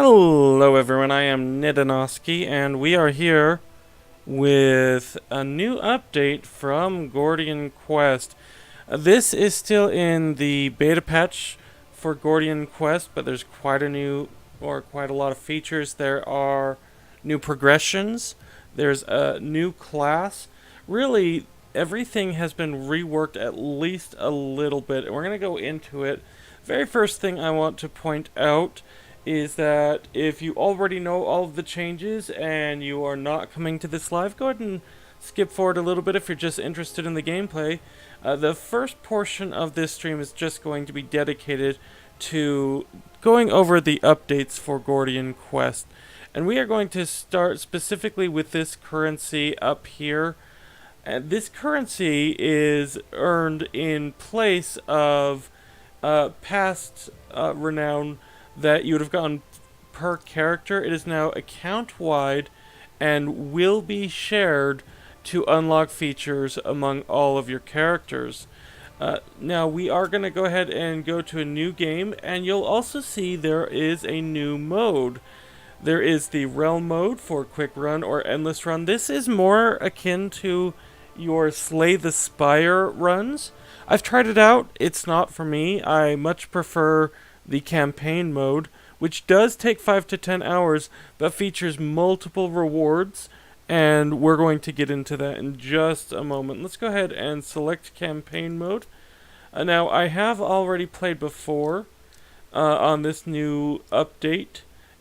Hello everyone, I am Nidanoski, and we are here with a new update from Gordian Quest. This is still in the beta patch for Gordian Quest, but there's quite a lot of features. There are new progressions, there's a new class. Really, everything has been reworked at least a little bit, and we're going to go into it. Very first thing I want to point out is that if you already know all of the changes and you are not coming to this live, go ahead and skip forward a little bit if you're just interested in the gameplay. The first portion of this stream is just going to be dedicated to going over the updates for Gordian Quest. And we are going to start specifically with this currency up here. And this currency is earned in place of past Renown that you would have gotten per character. It is now account-wide and will be shared to unlock features among all of your characters. Now we are going to go ahead and go to a new game, and you'll also see there is a new mode. There is the realm mode for quick run or endless run. This is more akin to your Slay the Spire runs. I've tried it out. It's not for me. I much prefer the campaign mode, which does take 5 to 10 hours, but features multiple rewards, and we're going to get into that in just a moment. Let's go ahead and select campaign mode. Now, I have already played before on this new update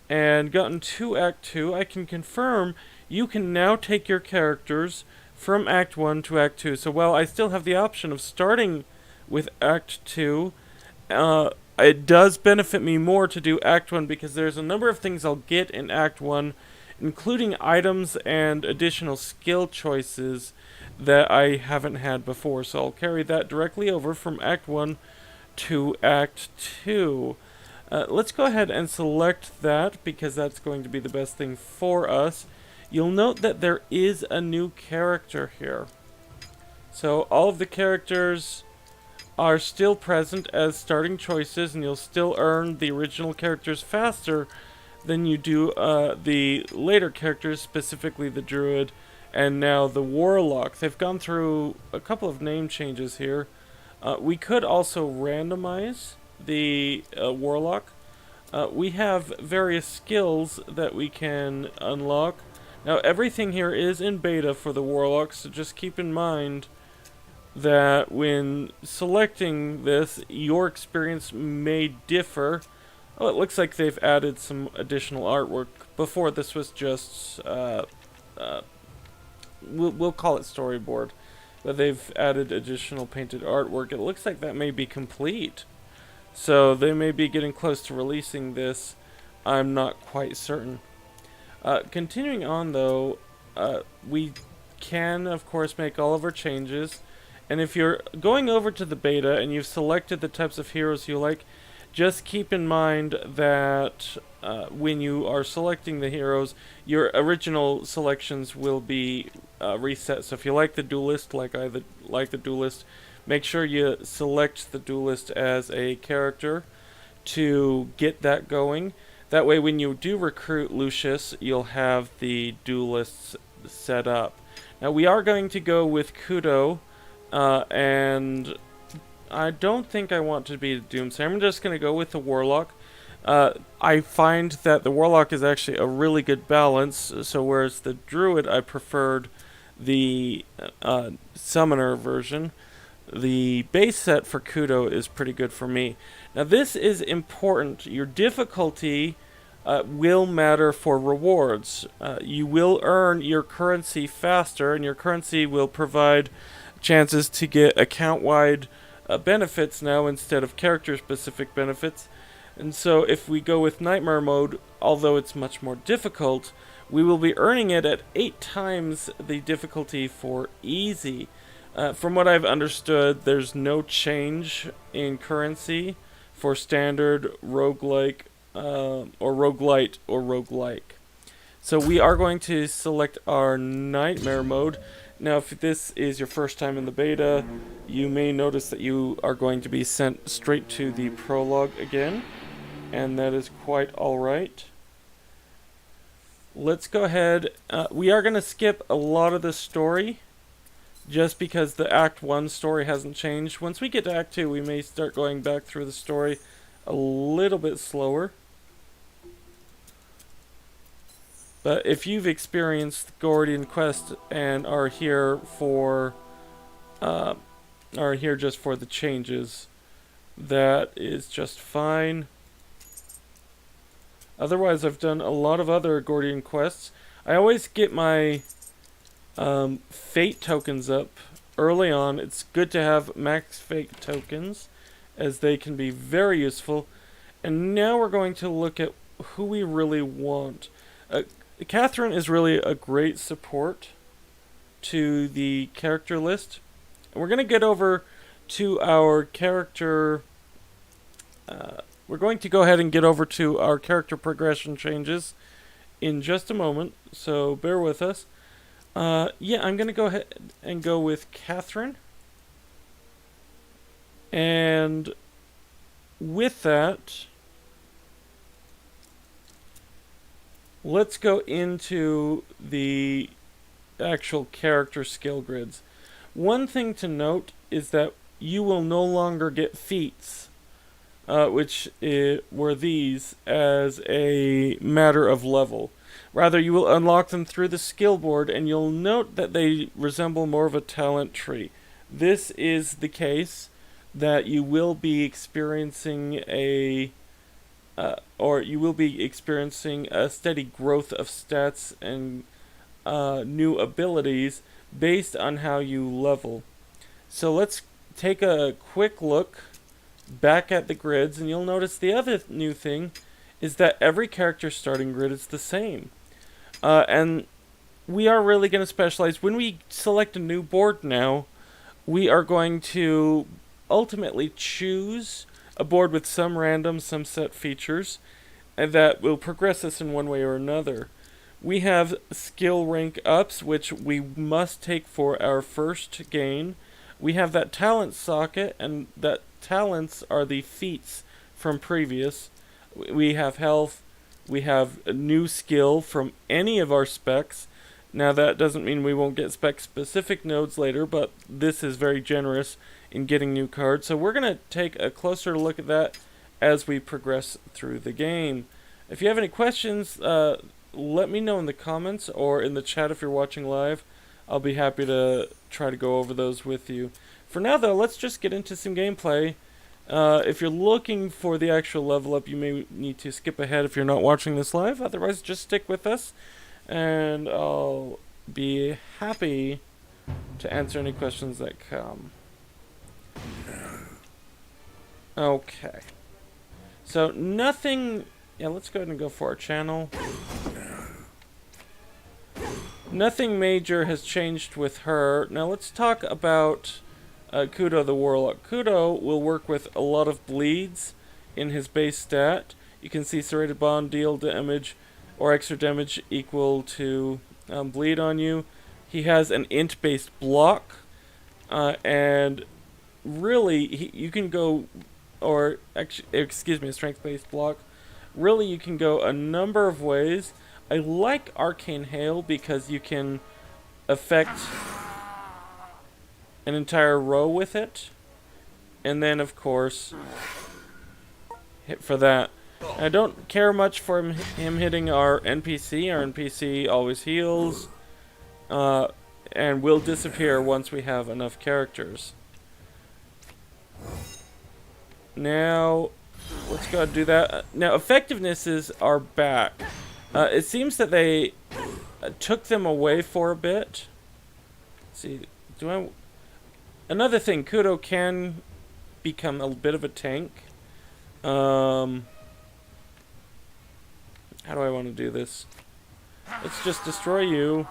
and gotten to Act 2. I can confirm you can now take your characters from Act 1 to Act 2. So while I still have the option of starting with Act 2, it does benefit me more to do Act 1 because there's a number of things I'll get in Act 1, including items and additional skill choices that I haven't had before. So I'll carry that directly over from Act 1 to Act 2. Let's go ahead and select that because that's going to be the best thing for us. You'll note that there is a new character here. So all of the characters are still present as starting choices, and you'll still earn the original characters faster than you do the later characters, specifically the Druid and now the Warlock. They've gone through a couple of name changes here. We could also randomize the Warlock. We have various skills that we can unlock. Now everything here is in beta for the Warlock, so just keep in mind that when selecting this, your experience may differ. Oh, it looks like they've added some additional artwork. Before, this was just, we'll call it storyboard, but they've added additional painted artwork. It looks like that may be complete, so they may be getting close to releasing this. I'm not quite certain. Continuing on, though, we can, of course, make all of our changes. And if you're going over to the beta and you've selected the types of heroes you like, just keep in mind that when you are selecting the heroes, your original selections will be reset. So if you like the duelist, like the duelist, make sure you select the duelist as a character to get that going. That way when you do recruit Lucius, you'll have the duelists set up. Now we are going to go with Kudo. And I don't think I want to be a Doomsayer. I'm just going to go with the Warlock. I find that the Warlock is actually a really good balance, so whereas the Druid I preferred the Summoner version, the base set for Kudo is pretty good for me. Now this is important. Your difficulty will matter for rewards. You will earn your currency faster, and your currency will provide chances to get account-wide benefits now instead of character-specific benefits. And so if we go with Nightmare Mode, although it's much more difficult, we will be earning it at 8 times the difficulty for easy. From what I've understood, there's no change in currency for standard, roguelike, or roguelite, or roguelike. So we are going to select our Nightmare Mode. Now, if this is your first time in the beta, you may notice that you are going to be sent straight to the prologue again, and that is quite alright. let's go ahead. We are going to skip a lot of the story just because the Act 1 story hasn't changed. Once we get to Act 2, we may start going back through the story a little bit slower. But if you've experienced Gordian Quest and are here just for the changes, that is just fine. Otherwise, I've done a lot of other Gordian Quests. I always get my fate tokens up early on. It's good to have max fate tokens, as they can be very useful. And now we're going to look at who we really want. Catherine is really a great support to the character list. We're going to get over to our character. We're going to go ahead and get over to our character progression changes in just a moment, so bear with us. Yeah, I'm going to go ahead and go with Catherine. And with that, let's go into the actual character skill grids. One thing to note is that you will no longer get feats, which were these, as a matter of level. Rather, you will unlock them through the skill board, and you'll note that they resemble more of a talent tree. This is the case that you will be experiencing a steady growth of stats and new abilities based on how you level. So let's take a quick look back at the grids, and you'll notice the other new thing is that every character starting grid is the same. And we are really going to specialize. When we select a new board now, we are going to ultimately choose a board with some random, some set features, and that will progress us in one way or another. We have skill rank ups, which we must take for our first gain. We have that talent socket, and that talents are the feats from previous. We have health. We have a new skill from any of our specs. Now that doesn't mean we won't get spec-specific nodes later, but this is very generous in getting new cards. So we're going to take a closer look at that as we progress through the game. If you have any questions, let me know in the comments or in the chat if you're watching live. I'll be happy to try to go over those with you. For now, though, let's just get into some gameplay. If you're looking for the actual level up, you may need to skip ahead if you're not watching this live. Otherwise, just stick with us, and I'll be happy to answer any questions that come. Okay. So, nothing... Yeah, let's go ahead and go for our channel. Nothing major has changed with her. Now, let's talk about Kudo the Warlock. Kudo will work with a lot of bleeds in his base stat. You can see serrated bond deal damage or extra damage equal to bleed on you. He has an int based block, and really you can go, or excuse me, a strength based block. Really, you can go a number of ways. I like Arcane Hail because you can affect an entire row with it, and then of course hit for that. I don't care much for him hitting our NPC. Our NPC always heals, and will disappear once we have enough characters. Now, let's go and do that. Now, effectivenesses are back. It seems that they took them away for a bit. Let's see, another thing, Kudo can become a bit of a tank. How do I want to do this? Let's just destroy you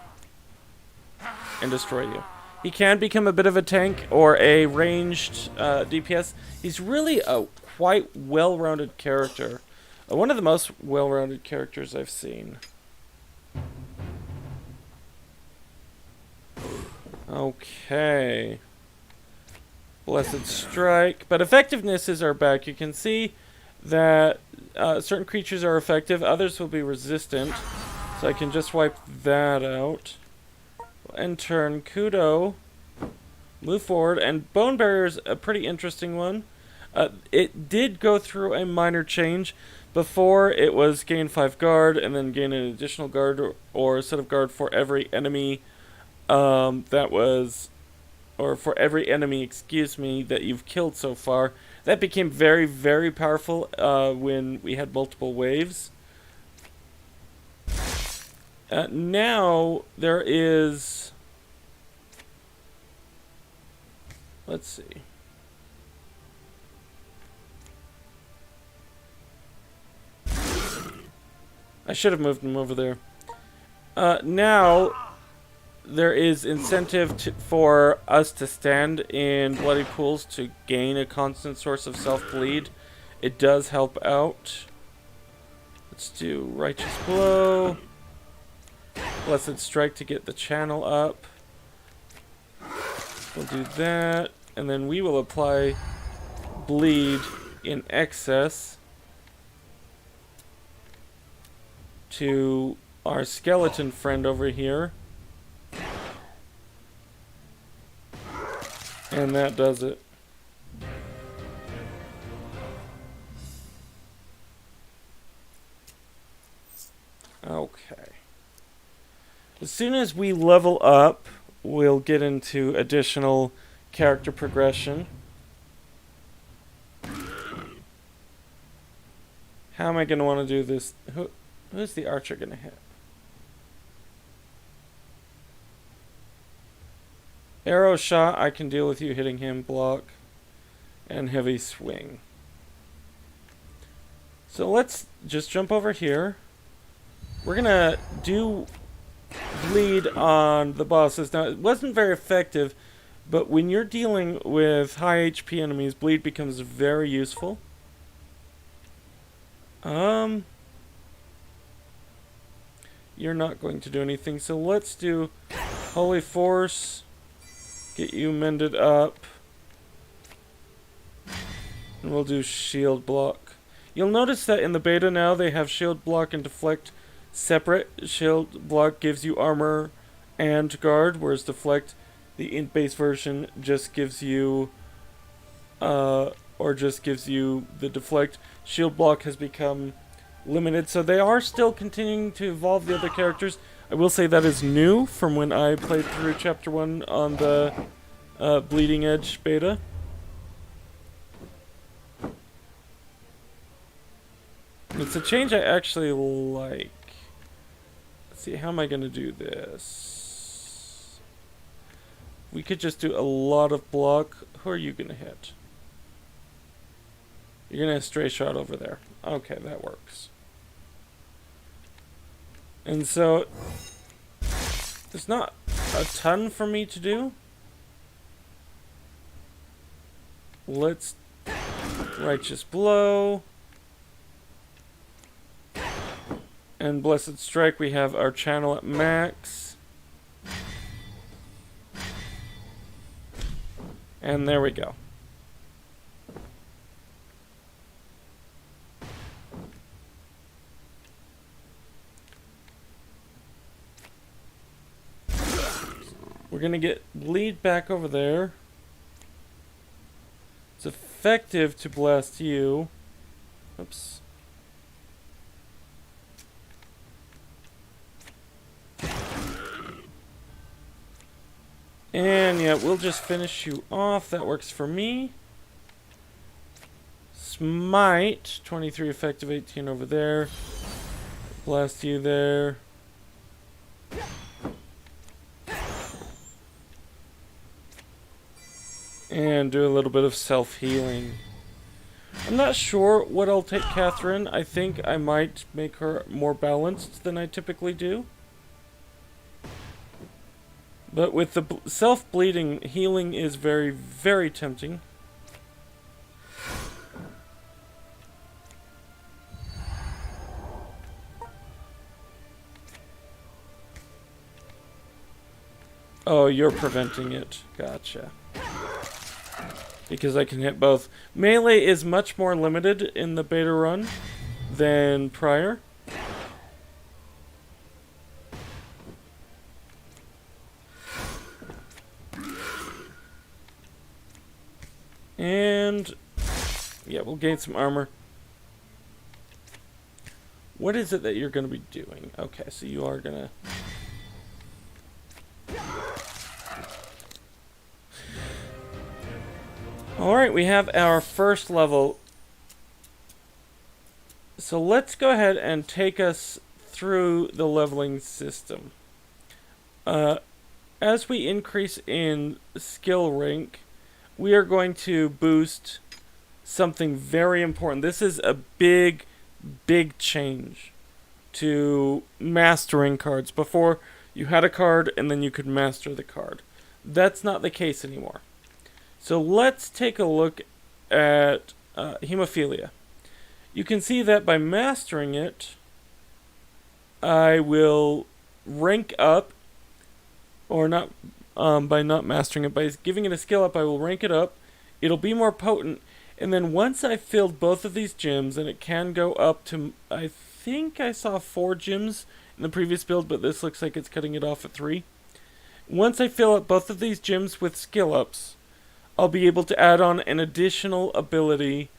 and destroy you. He can become a bit of a tank or a ranged DPS. He's really a quite well-rounded character. One of the most well-rounded characters I've seen. Okay. Blessed Strike. But effectivenesses are back. You can see that certain creatures are effective. Others will be resistant. So I can just wipe that out. And turn Kudo. Move forward. And Bone Barrier's a pretty interesting one. It did go through a minor change. Before, it was gain 5 guard, and then gain an additional guard or a set of guard for every enemy for every enemy, that you've killed so far. That became very, very powerful when we had multiple waves. Now, there is... Let's see. I should have moved him over there. Now, there is incentive for us to stand in bloody pools to gain a constant source of self-bleed. It does help out. Let's do Righteous Blow. Blessed Strike to get the channel up. We'll do that. And then we will apply Bleed in excess to our skeleton friend over here. And that does it. Okay. As soon as we level up, we'll get into additional character progression. How am I going to want to do this? Who's the archer going to hit? Arrow shot, I can deal with you hitting him, block, and heavy swing. So let's just jump over here. We're going to do bleed on the bosses. Now, it wasn't very effective, but when you're dealing with high HP enemies, bleed becomes very useful. You're not going to do anything, so let's do Holy Force. Get you mended up. And we'll do shield block. You'll notice that in the beta now they have shield block and deflect separate. Shield block gives you armor and guard, whereas deflect, the int-based version, just gives you the deflect. Shield block has become limited, so they are still continuing to evolve the other characters. I will say that is new from when I played through Chapter 1 on the Bleeding Edge beta. It's a change I actually like. Let's see, how am I going to do this? We could just do a lot of block. Who are you going to hit? You're going to stray shot over there. Okay, that works. And so, there's not a ton for me to do. Let's Righteous Blow. And Blessed Strike, we have our channel at max. And there we go. We're going to get bleed back over there. It's effective to blast you. Oops. And yeah, we'll just finish you off. That works for me. Smite, 23 effective, 18 over there. Blast you there. And do a little bit of self-healing. I'm not sure what I'll take Catherine. I think I might make her more balanced than I typically do. But with the self-bleeding, healing is very, very tempting. Oh, you're preventing it. Gotcha. Because I can hit both. Melee is much more limited in the beta run than prior. And yeah, we'll gain some armor. What is it that you're going to be doing? Okay, so you are going to... Alright, we have our first level. So let's go ahead and take us through the leveling system. As we increase in skill rank, we are going to boost something very important. This is a big change to mastering cards. Before, you had a card and then you could master the card. That's not the case anymore. So let's take a look at hemophilia. You can see that by mastering it, I will rank up, or not, by not mastering it, by giving it a skill up, I will rank it up. It'll be more potent, and then once I've filled both of these gems, and it can go up to, I think I saw 4 gems in the previous build, but this looks like it's cutting it off at 3. Once I fill up both of these gems with skill ups, I'll be able to add on an additional ability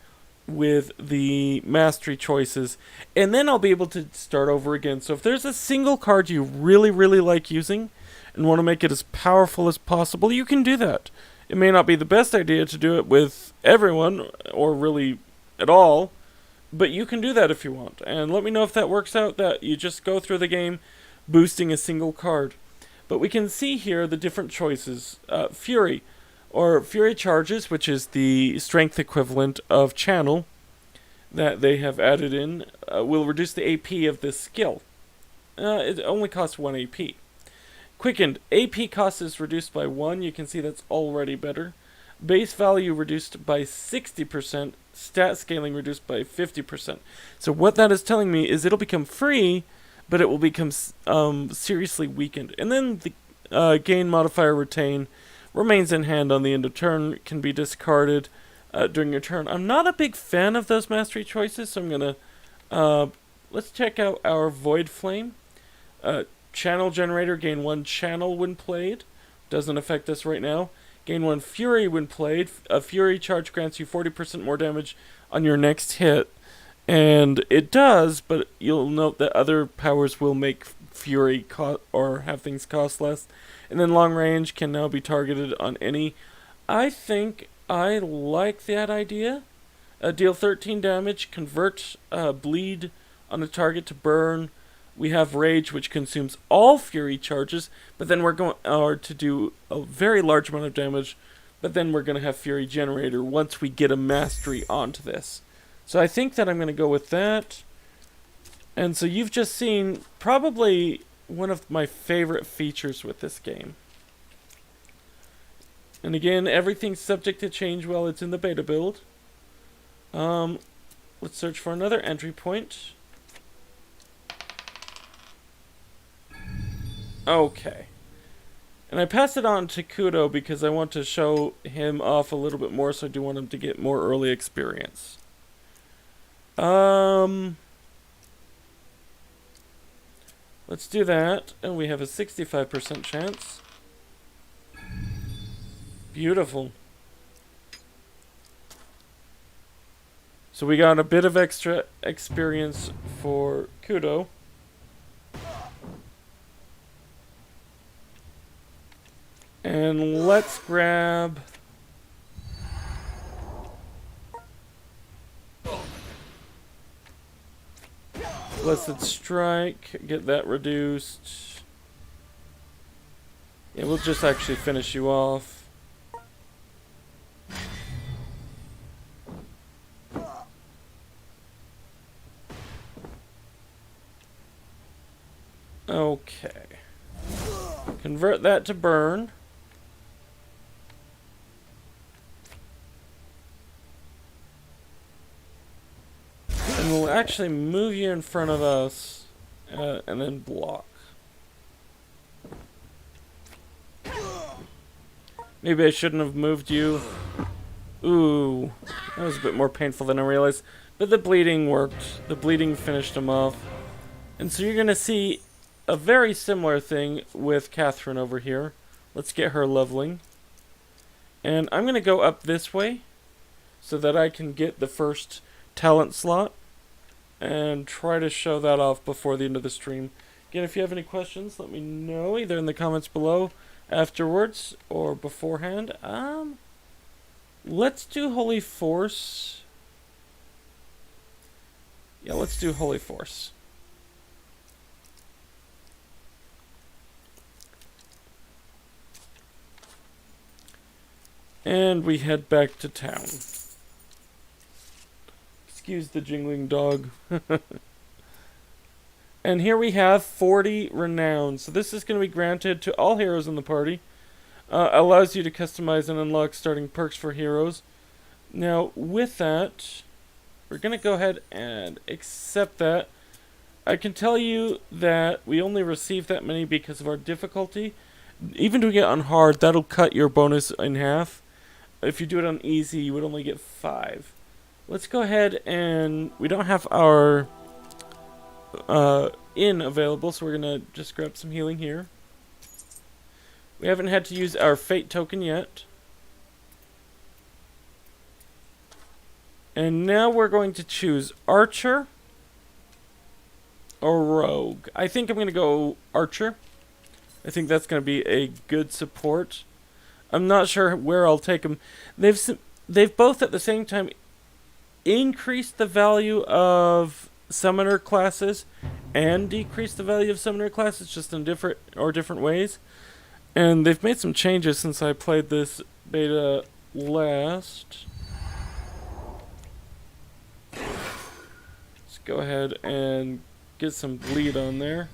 with the mastery choices, and then I'll be able to start over again. So if there's a single card you really like using and want to make it as powerful as possible, you can do that. It may not be the best idea to do it with everyone, or really at all, but you can do that if you want. And let me know if that works out, that you just go through the game boosting a single card. But we can see here the different choices. Fury, or Fury Charges, which is the strength equivalent of Channel that they have added in, will reduce the AP of this skill. It only costs 1 AP. Quickened, AP cost is reduced by 1, you can see that's already better. Base value reduced by 60%, stat scaling reduced by 50%. So what that is telling me is it'll become free, but it will become seriously weakened. And then the gain modifier retain remains in hand on the end of turn, can be discarded during your turn. I'm not a big fan of those mastery choices, so I'm going to... let's check out our Void Flame. Channel Generator, gain 1 channel when played. Doesn't affect us right now. Gain 1 Fury when played. A Fury charge grants you 40% more damage on your next hit. And it does, but you'll note that other powers will make Fury or have things cost less. And then long range can now be targeted on any. I think I like that idea. Deal 13 damage, convert bleed on a target to burn. We have rage, which consumes all Fury charges, but then we're going to do a very large amount of damage. But then we're going to have Fury Generator once we get a mastery onto this. So I think that I'm going to go with that. And so you've just seen probably one of my favorite features with this game. And again, everything's subject to change while it's in the beta build. Let's search for another entry point. Okay. And I pass it on to Kudo because I want to show him off a little bit more, so I do want him to get more early experience. Let's do that, and we have a 65% chance. Beautiful. So we got a bit of extra experience for Kudo. And let's grab... Blessed Strike, get that reduced. Yeah, we'll just actually finish you off. Okay. Convert that to burn. And we'll actually move you in front of us, and then block. Maybe I shouldn't have moved you. Ooh, that was a bit more painful than I realized. But the bleeding worked. The bleeding finished him off. And so you're going to see a very similar thing with Catherine over here. Let's get her leveling. And I'm going to go up this way. so that I can get the first talent slot and try to show that off before the end of the stream. Again, if you have any questions, let me know either in the comments below, afterwards, or beforehand. Let's do Holy Force. Yeah, let's do Holy Force. And we head back to town. Excuse the jingling dog. And here we have 40 Renown. So this is going to be granted to all heroes in the party. Allows you to customize and unlock starting perks for heroes. Now, with that, we're going to go ahead and accept that. I can tell you that we only received that many because of our difficulty. Even doing it on hard, that'll cut your bonus in half. If you do it on easy, you would only get 5. Let's go ahead and... we don't have our inn available, so we're going to just grab some healing here. We haven't had to use our fate token yet. And now we're going to choose Archer or Rogue. I think I'm going to go Archer. I think that's going to be a good support. I'm not sure where I'll take them. They've both at the same time increased the value of summoner classes and decreased the value of summoner classes, just in different ways. And they've made some changes since I played this beta last. Let's go ahead and get some bleed on there.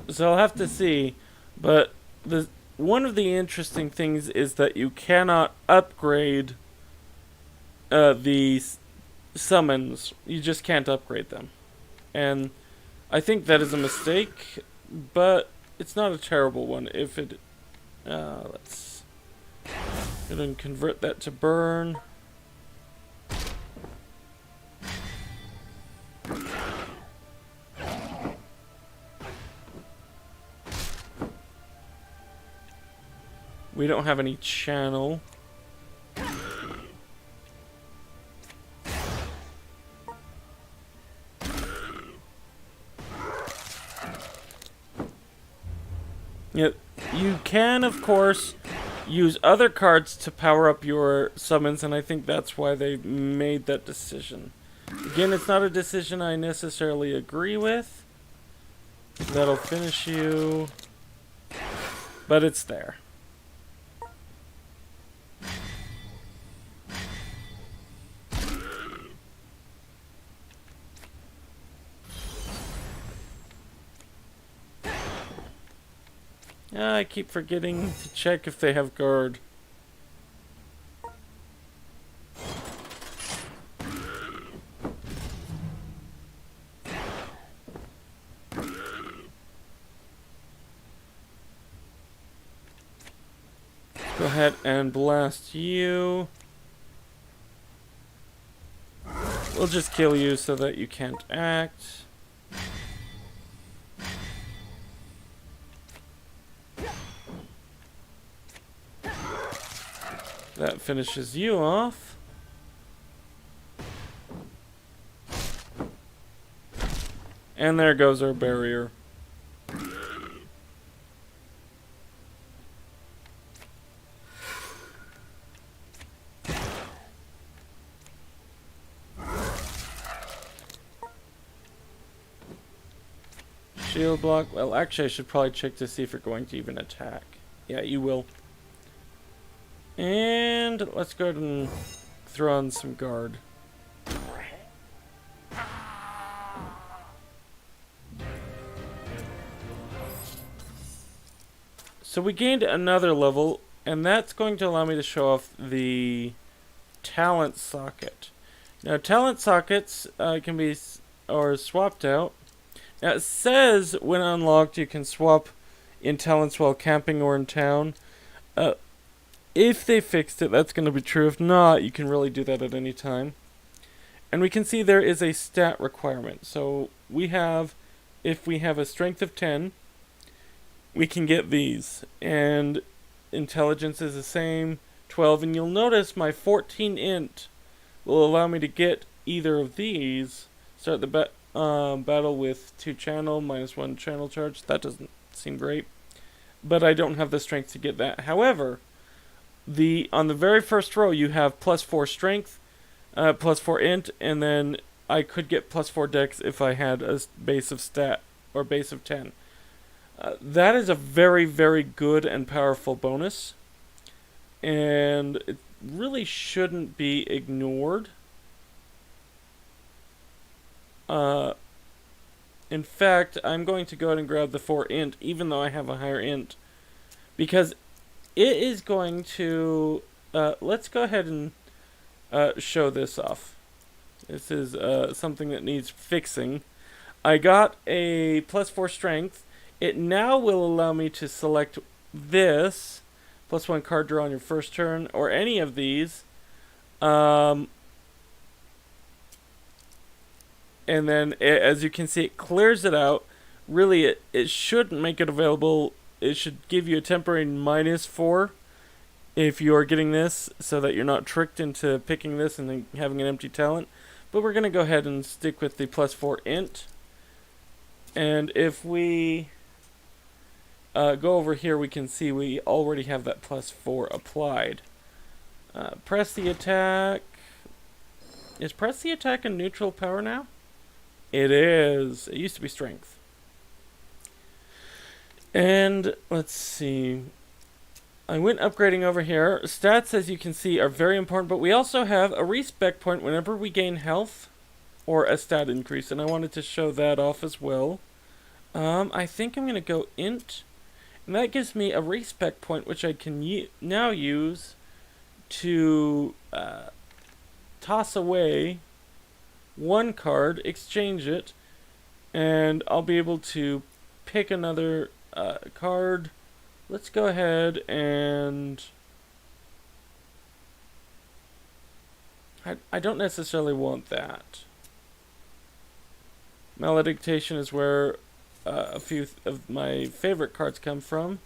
So I'll have to see, but one of the interesting things is that you cannot upgrade the summons. You just can't upgrade them. And I think that is a mistake, but it's not a terrible one. If it... let's go ahead and convert that to burn. We don't have any channel. Yep. You can, of course, use other cards to power up your summons, and I think that's why they made that decision. Again, it's not a decision I necessarily agree with. That'll finish you. But it's there. I keep forgetting to check if they have guard. Go ahead and blast you. We'll just kill you so that you can't act. That finishes you off. And there goes our barrier. Shield block. Well, actually, I should probably check to see if you're going to even attack. Yeah, you will. And let's go ahead and throw on some guard. So we gained another level, and that's going to allow me to show off the talent socket. Now, talent sockets can be swapped out. Now, it says when unlocked, you can swap in talents while camping or in town. If they fixed it, that's going to be true. If not, you can really do that at any time. And we can see there is a stat requirement. So we have, if we have a strength of 10, we can get these. And intelligence is the same, 12. And you'll notice my 14 int will allow me to get either of these. Start the battle with 2 channel, -1 channel charge. That doesn't seem great. But I don't have the strength to get that. However, on the very first row, you have +4 strength, +4 int, and then I could get +4 dex if I had a base of stat, or base of 10. That is a very, very good and powerful bonus. And it really shouldn't be ignored. In fact, I'm going to go ahead and grab the 4 int, even though I have a higher int. Because it is going to... let's go ahead and show this off. This is something that needs fixing. I got a +4 strength. It now will allow me to select this, +1 card draw on your first turn, or any of these. And then, as you can see, it clears it out. Really, it shouldn't make it available. It should give you a temporary -4 if you are getting this, so that you're not tricked into picking this and then having an empty talent. But we're going to go ahead and stick with the +4 int. And if we go over here, we can see we already have that +4 applied. Press the attack. Is press the attack a neutral power now? It is. It used to be strength. And let's see. I went upgrading over here. Stats, as you can see, are very important, but we also have a respec point whenever we gain health or a stat increase, and I wanted to show that off as well. I think I'm going to go int, and that gives me a respec point, which I can now use to toss away 1 card, exchange it, and I'll be able to pick another card. Let's go ahead and... I don't necessarily want that. Maledictation is where a few of my favorite cards come from.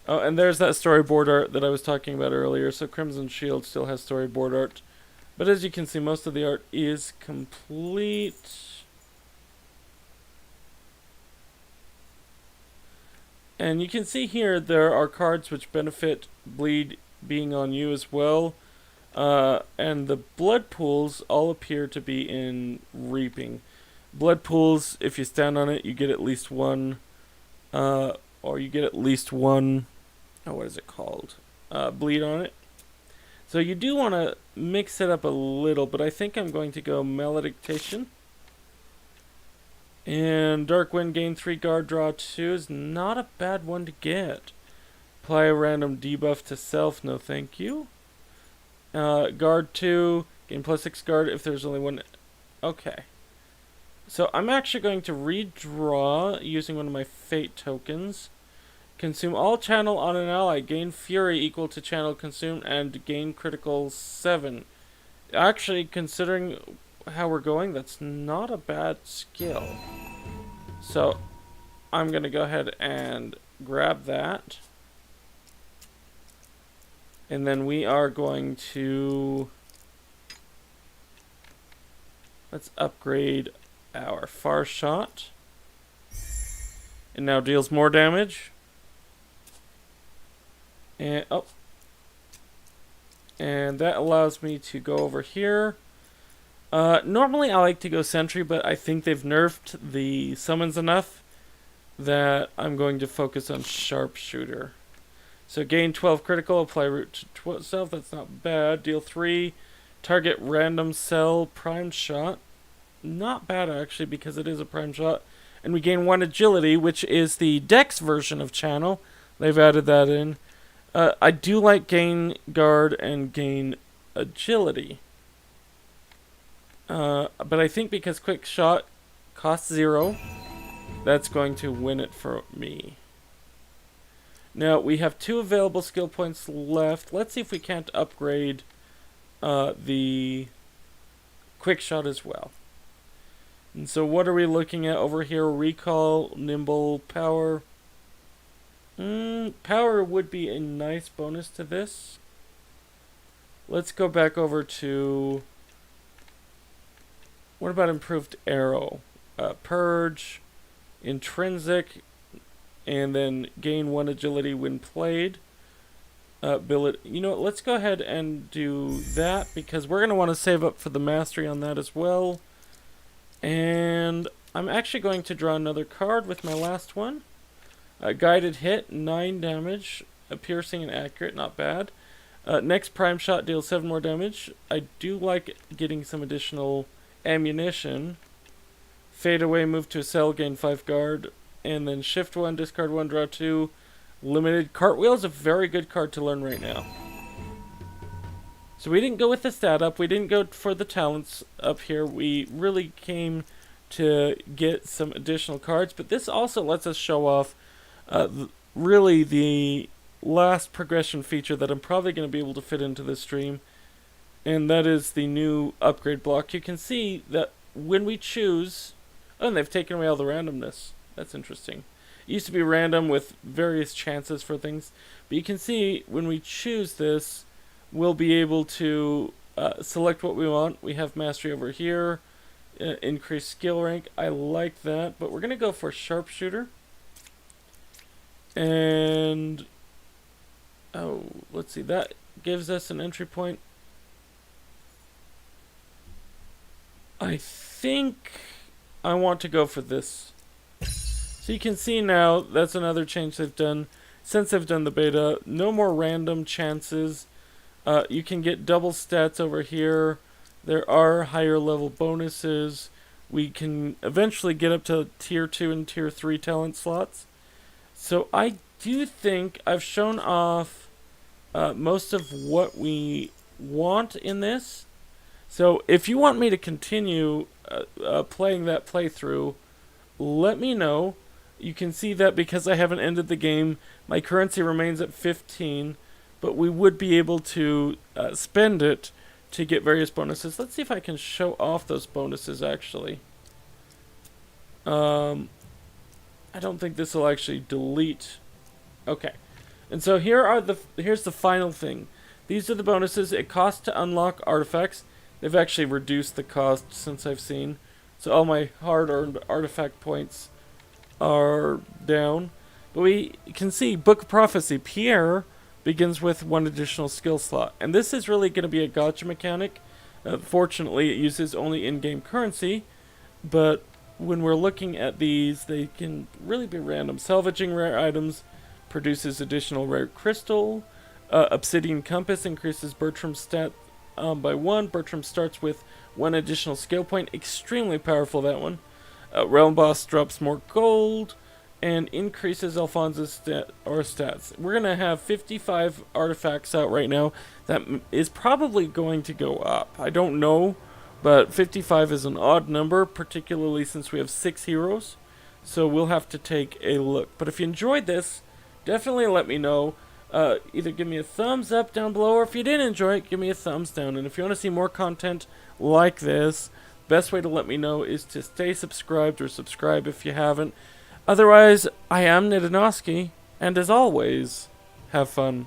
Oh, and there's that storyboard art that I was talking about earlier. So Crimson Shield still has storyboard art. But as you can see, most of the art is complete. And you can see here there are cards which benefit bleed being on you as well. And the blood pools all appear to be in reaping. Blood pools, if you stand on it, you get at least one, or you get at least one, what is it called? Bleed on it. So you do want to mix it up a little, but I think I'm going to go Maledictation. And Dark Wind, gain 3 guard, draw 2 is not a bad one to get. Apply a random debuff to self, no thank you. Guard 2, gain +6 guard if there's only one. Okay. So I'm actually going to redraw using one of my fate tokens. Consume all channel on an ally. Gain fury equal to channel consumed and gain critical 7. Actually, considering how we're going, that's not a bad skill. So I'm going to go ahead and grab that. And then we are going to... let's upgrade our far shot. It now deals more damage. And and that allows me to go over here. Normally I like to go sentry, but I think they've nerfed the summons enough that I'm going to focus on sharpshooter. So gain 12 critical, apply root to self, that's not bad. Deal 3, target random cell, prime shot. Not bad actually, because it is a prime shot. And we gain 1 agility, which is the dex version of channel. They've added that in. I do like gain guard and gain agility. But I think because quick shot costs 0, that's going to win it for me. Now, we have 2 available skill points left. Let's see if we can't upgrade the quick shot as well. And so what are we looking at over here? Recall, nimble, power. Power would be a nice bonus to this. Let's go back over to... What about improved arrow? Purge, intrinsic, and then gain 1 agility when played. Billet. You know what, let's go ahead and do that, because we're going to want to save up for the mastery on that as well. And I'm actually going to draw another card with my last one. Guided hit, 9 damage. Piercing and accurate, not bad. Next prime shot deals 7 more damage. I do like getting some additional ammunition. Fade away, move to a cell, gain 5 guard. And then shift 1, discard 1, draw 2. Limited. Cartwheel is a very good card to learn right now. So we didn't go with the stat up. We didn't go for the talents up here. We really came to get some additional cards. But this also lets us show off really the last progression feature that I'm probably going to be able to fit into this stream. And that is the new upgrade block. You can see that when we choose... Oh, and they've taken away all the randomness. That's interesting. It used to be random with various chances for things. But you can see when we choose this, we'll be able to select what we want. We have mastery over here. Increase skill rank. I like that. But we're going to go for sharpshooter. And... Oh, let's see. That gives us an entry point. I think I want to go for this. So you can see now, that's another change they've done. Since they've done the beta, no more random chances. You can get double stats over here. There are higher level bonuses. We can eventually get up to tier 2 and tier 3 talent slots. So I do think I've shown off most of what we want in this. So if you want me to continue playing that playthrough, let me know. You can see that because I haven't ended the game, my currency remains at 15, but we would be able to spend it to get various bonuses. Let's see if I can show off those bonuses actually. I don't think this will actually delete. Okay. And so here's the final thing. These are the bonuses. It costs to unlock artifacts. They've actually reduced the cost since I've seen. So all my hard-earned artifact points are down. But we can see Book of Prophecy. Pierre begins with 1 additional skill slot. And this is really going to be a gotcha mechanic. Fortunately, it uses only in-game currency. But when we're looking at these, they can really be random. Salvaging rare items produces additional rare crystal. Obsidian Compass increases Bertram's stat by 1. Bertram starts with 1 additional skill point. Extremely powerful, that one. Realm Boss drops more gold and increases Alphonse's stats. We're going to have 55 artifacts out right now. That is probably going to go up. I don't know, but 55 is an odd number, particularly since we have 6 heroes. So we'll have to take a look. But if you enjoyed this, definitely let me know. Either give me a thumbs up down below, or if you didn't enjoy it, give me a thumbs down. And if you want to see more content like this, best way to let me know is to stay subscribed, or subscribe if you haven't. Otherwise, I am Nidanoski, and as always, have fun.